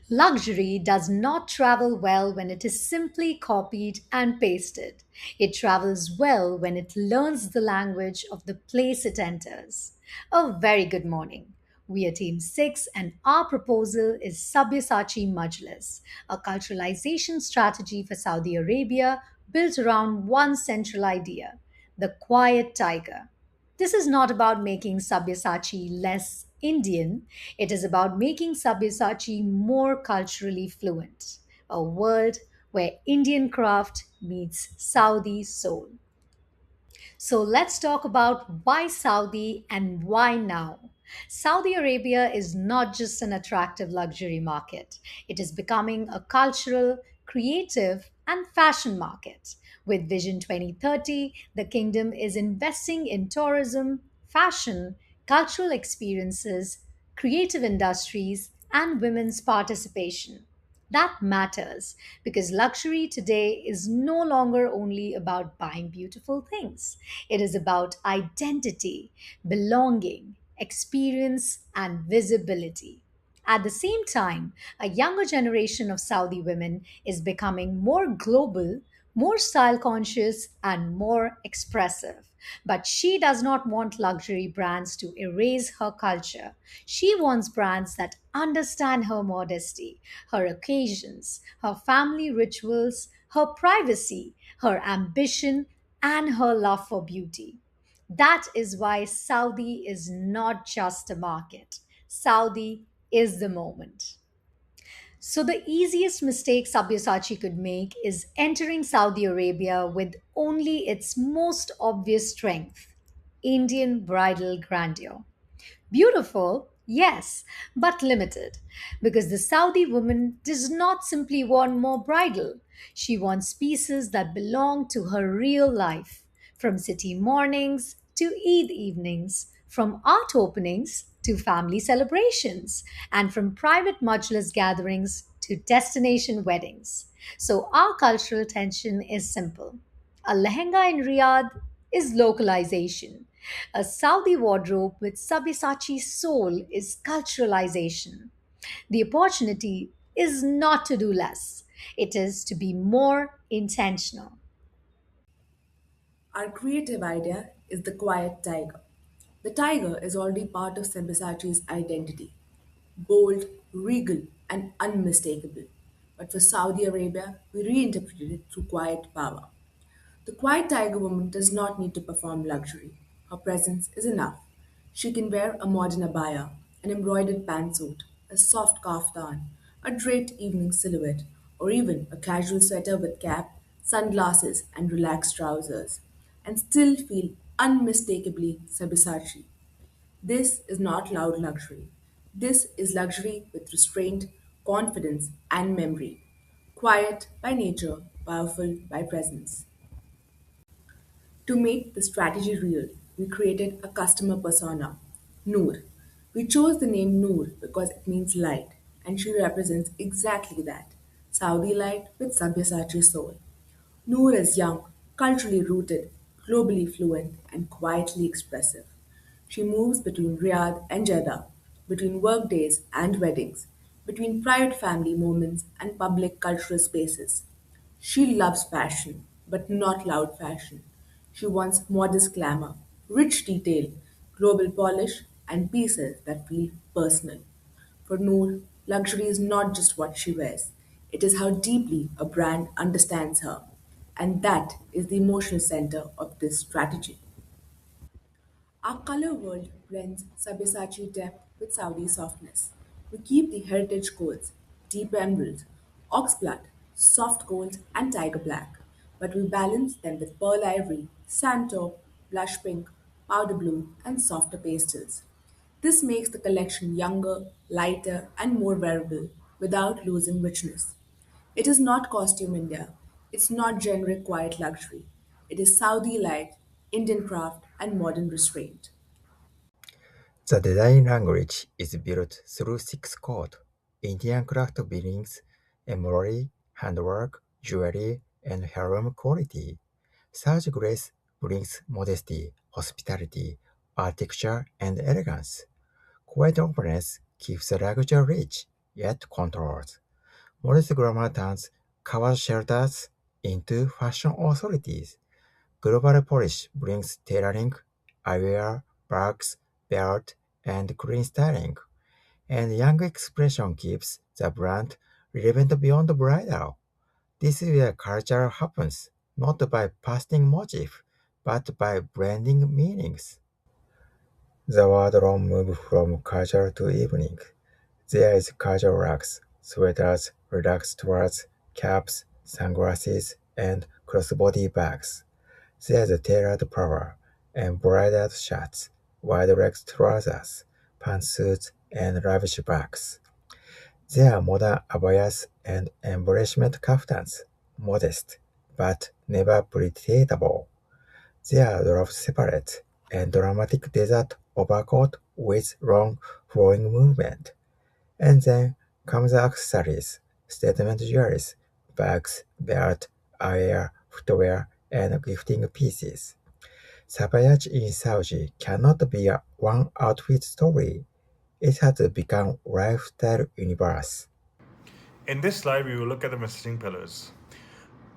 Luxury does not travel well when it is simply copied and pasted. It travels well when it learns the language of the place it enters. A very good morning. We are Team 6, and our proposal is Sabyasachi Majlis, a culturalization strategy for Saudi Arabia built around one central idea: the quiet tiger. This is not about making Sabyasachi less Indian. It is about making Sabyasachi more culturally fluent. A world where Indian craft meets Saudi soul. So let's talk about why Saudi and why now. Saudi Arabia is not just an attractive luxury market, it is becoming a cultural, creative, and fashion market. With Vision 2030, the kingdom is investing in tourism, fashion, cultural experiences, creative industries, and women's participation. That matters because luxury today is no longer only about buying beautiful things. It is about identity, belonging, experience, and visibility. At the same time, a younger generation of Saudi women is becoming more global, more style conscious, and more expressive. But she does not want luxury brands to erase her culture. She wants brands that understand her modesty, her occasions, her family rituals, her privacy, her ambition, and her love for beauty. That is why Saudi is not just a market. Saudi is the moment. So, the easiest mistake Sabyasachi could make is entering Saudi Arabia with only its most obvious strength: Indian bridal grandeur. Beautiful, yes, but limited. Because the Saudi woman does not simply want more bridal, she wants pieces that belong to her real life, from city mornings to Eid evenings, from art openings to family celebrations, and from private majlis gatherings to destination weddings. So, our cultural tension is simple: a lehenga in Riyadh is localization. A Saudi wardrobe with Sabyasachi's soul is culturalization. The opportunity is not to do less, it is to be more intentional. Our creative idea is the quiet tiger. The tiger is already part of Sabyasachi's identity: bold, regal, and unmistakable. But for Saudi Arabia, we reinterpreted it through quiet power. The quiet tiger woman does not need to perform luxury. Her presence is enough. She can wear a modern abaya, an embroidered pantsuit, a soft kaftan, a draped evening silhouette, or even a casual sweater with cap, sunglasses, and relaxed trousers, and still feel unmistakably Sabyasachi. This is not loud luxury. This is luxury with restraint, confidence, and memory. Quiet by nature, powerful by presence. To make the strategy real, we created a customer persona, Noor. We chose the name Noor because it means light, and she represents exactly that: Saudi light with Sabyasachi soul. Noor is young, culturally rooted, globally fluent, and quietly expressive. She moves between Riyadh and Jeddah, between work days and weddings, between private family moments and public cultural spaces. She loves fashion, but not loud fashion. She wants modest glamour, rich detail, global polish, and pieces that feel personal. For Noor, luxury is not just what she wears, it is how deeply a brand understands her. And that is the emotional center of this strategy. Our color world blends Sabyasachi depth with Saudi softness. We keep the heritage codes, deep emerald, oxblood, soft gold, and tiger black, but we balance them with pearl ivory, sand taupe, blush pink, powder blue, and softer pastels. This makes the collection younger, lighter, and more wearable without losing richness. It is not costume India. It's not generic quiet luxury. It is Saudi light, Indian craft, and modern restraint. The design language is built through six codes: Indian craft billings, embroidery, handwork, jewelry, and heirloom quality. Serge grace brings modesty, hospitality, architecture, and elegance. Quiet openness keeps the luxury rich. yet controlled. Modest glamour turns cover shelters into fashion authorities. Global polish brings tailoring, eyewear, bags, belt, and clean styling. And young expression keeps the brand relevant beyond bridal. This is where culture happens, not by pasting motif, but by blending meanings. The wardrobe moves from casual to evening. There is casual rugs, sweaters, relaxed drawers, caps, sunglasses, and crossbody bags. There's a tailored power, embroidered shirts, wide-leg trousers, pantsuits, and lavish bags. There are modern abayas and embellishment kaftans, modest, but never pretendable. There are drop separate and dramatic desert overcoat with long flowing movement. And then comes the accessories, statement jewelries, bags, belt, eyewear, footwear, and gifting pieces. Sabyasachi in Saudi cannot be a one outfit story. It has become lifestyle universe. In this slide, we will look at the messaging pillars.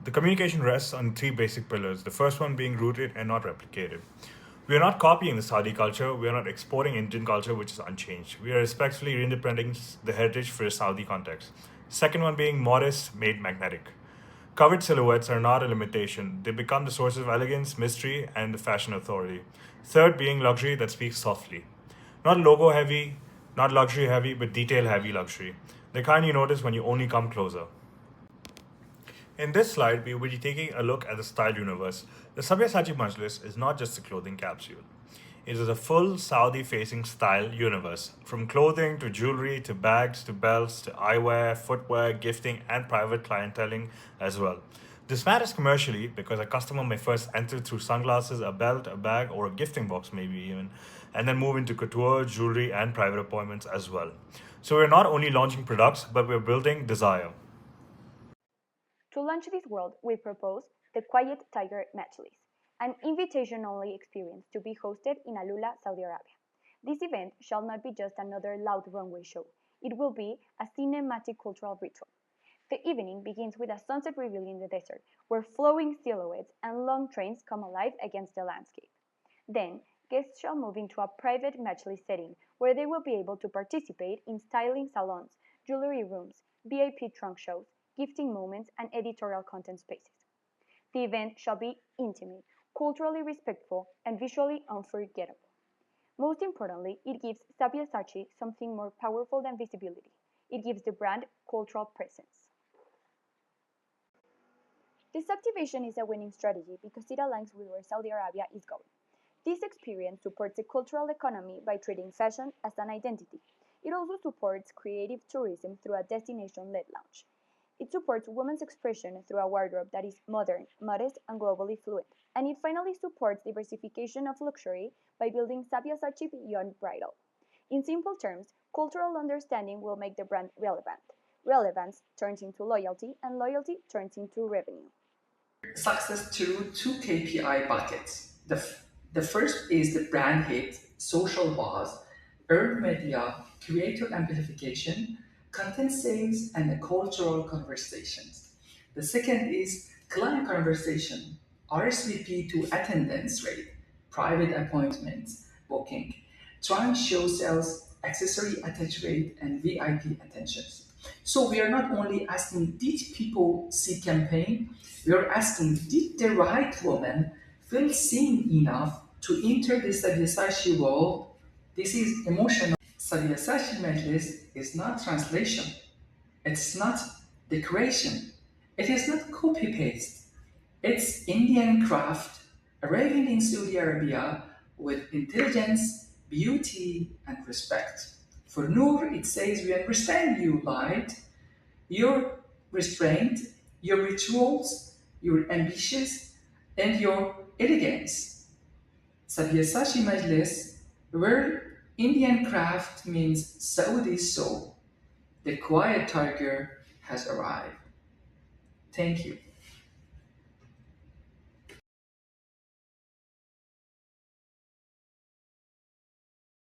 The communication rests on three basic pillars, the first one being rooted and not replicated. We are not copying the Saudi culture, we are not exporting Indian culture, which is unchanged. We are respectfully reinterpreting the heritage for a Saudi context. Second one being modest, made magnetic. Covered silhouettes are not a limitation, they become the source of elegance, mystery, and the fashion authority. Third being luxury that speaks softly. Not logo heavy, not luxury heavy, but detail heavy luxury. The kind you notice when you only come closer. In this slide, we will be taking a look at the style universe. The Sabyasachi Majlis is not just a clothing capsule. It is a full Saudi facing style universe, from clothing to jewelry to bags to belts to eyewear, footwear, gifting, and private clienteling as well. This matters commercially because a customer may first enter through sunglasses, a belt, a bag, or a gifting box, maybe even, and then move into couture, jewelry, and private appointments as well. So we're not only launching products, but we're building desire. To launch this world, we propose the Quiet Tiger Majlis, an invitation-only experience to be hosted in Alula, Saudi Arabia. This event shall not be just another loud runway show. It will be a cinematic cultural ritual. The evening begins with a sunset reveal in the desert, where flowing silhouettes and long trains come alive against the landscape. Then, guests shall move into a private majlis setting where they will be able to participate in styling salons, jewelry rooms, VIP trunk shows, gifting moments, and editorial content spaces. The event shall be intimate, culturally respectful, and visually unforgettable. Most importantly, it gives Sabyasachi something more powerful than visibility. It gives the brand cultural presence. This activation is a winning strategy because it aligns with where Saudi Arabia is going. This experience supports the cultural economy by treating fashion as an identity. It also supports creative tourism through a destination-led launch. It supports women's expression through a wardrobe that is modern, modest, and globally fluent. And it finally supports diversification of luxury by building Sabyasachi beyond bridal. In simple terms, cultural understanding will make the brand relevant. Relevance turns into loyalty, and loyalty turns into revenue. Success through two KPI buckets. The first is the brand hit, social buzz, earned media, creator amplification, content sales, and the cultural conversations. The second is client conversation, RSVP to attendance rate, private appointments, booking, trunk show sales, accessory attach rate, and VIP attentions. So we are not only asking, did people see campaign? We are asking, did the right woman feel seen enough to enter the Sabyasachi world? This is emotional. Sabyasachi Majlis is not translation. It's not decoration. It is not copy paste. It's Indian craft arriving in Saudi Arabia with intelligence, beauty, and respect. For Noor, it says, we understand you, light, your restraint, your rituals, your ambitious, and your elegance. Sabyasachi Majlis, where Indian craft means Saudi soul. The quiet tiger has arrived. Thank you.